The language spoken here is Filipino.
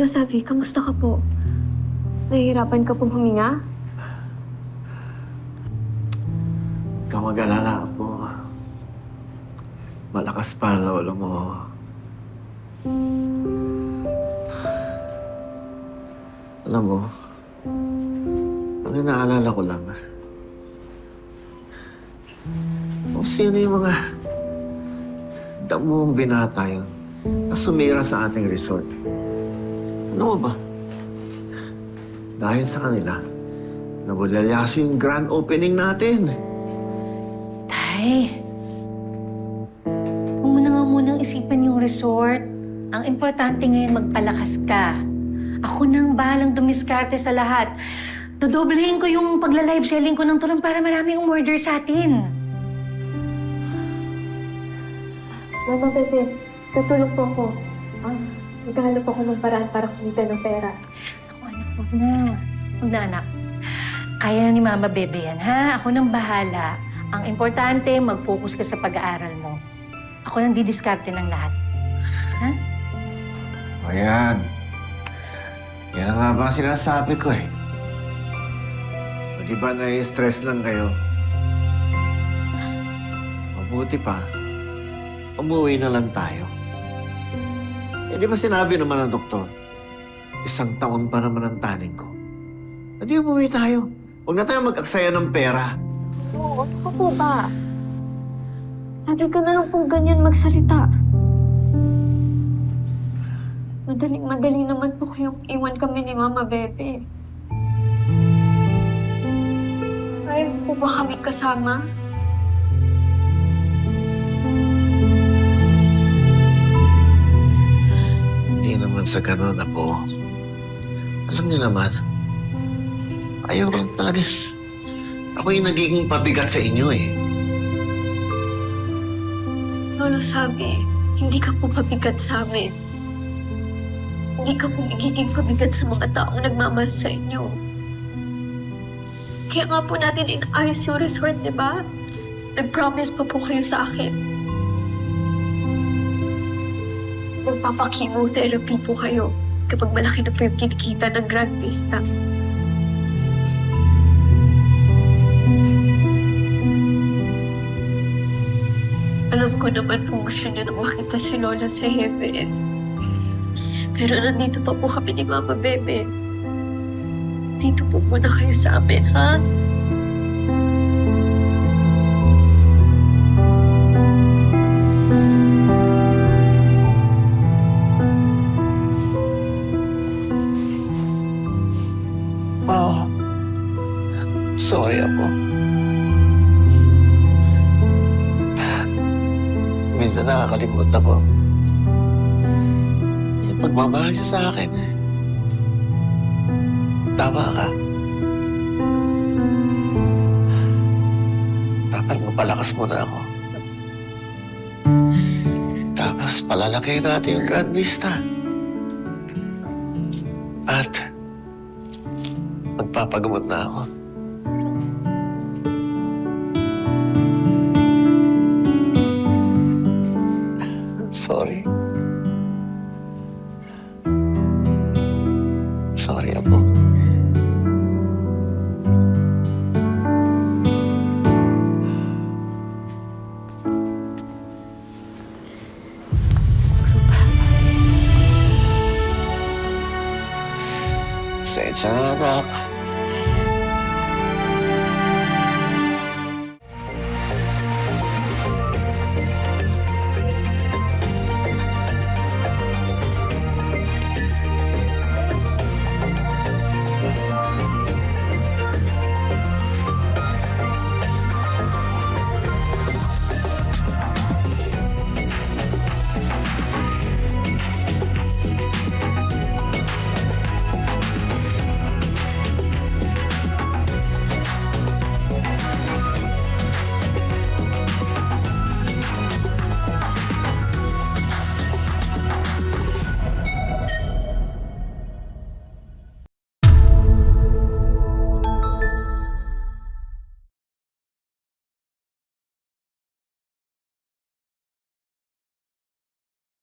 Savi, kamusta ka po? Nahihirapan ka pong huminga? Huwag kang mag-alala po. Malakas pa ang lolo mo. Alam mo, ang inaalala ko lang, kung sino yung mga damuhang binata yun na sumira sa ating resort. Ano mo ba? Dahil sa kanila, nabulalyaso yung grand opening natin. Tay, huwag mo na nga munang isipan yung resort. Ang importante ngayon, magpalakas ka. Ako nang bahalang dumiskarte sa lahat. Dodoblehin ko yung pagla-live selling ko ng turon para maraming umorder sa atin. Mama, bebe, tutulong po ako. Maghahanap ako ng paraan para kumita ng pera. Ako, anak, huwag na. Huwag na, anak. Kaya na ni Mama Bebe yan, ha? Ako nang bahala. Ang importante, mag-focus ka sa pag-aaral mo. Ako nang didiskarte ng lahat. Ha? O yan. Yan nga ba ang sinasabi ko eh. O di ba na-stress lang kayo? Mabuti pa, umuwi na lang tayo. Eh di ba sinabi naman ng doktor, 1 taon pa naman ang taning ko. E di umuwi tayo. Huwag na tayo mag-aksaya ng pera. Oo, ano ka po ba? Lagi ka na lang pong ganyan magsalita. Madaling naman po kayong iwan kami ni Mama Bebe. Ayaw po ba kami kasama? Hindi naman sa ganun, Apo. Alam niyo naman, ayaw lang talaga. Ako yung nagiging pabigat sa inyo eh. Lolo, sabi, hindi ka po pabigat sa amin. Hindi ka po magiging pabigat sa mga taong nagmamahal sa inyo. Kaya nga po natin inaayos yung resort, di ba? Nag-promise pa po kayo sa akin. Magpapa-chemotherapy po kayo kapag malaki na po yung kinikita ng Grand Vista. Alam ko naman kung gusto niyo na makita si Lola sa heaven. Pero nandito pa po kami ni Mama Bebe. Dito po muna kayo sa amin, ha? Oh, sorry, Apo. Minsan nakakalimutan ko. Yung pagmamahal niyo sa akin. Tama ka. Dapat mapalakas mo na ako. Tapos palalaki natin yung Grand Vista. At magpapagamot na ako. Sorry. Sorry, Apo. Pasensya na, anak.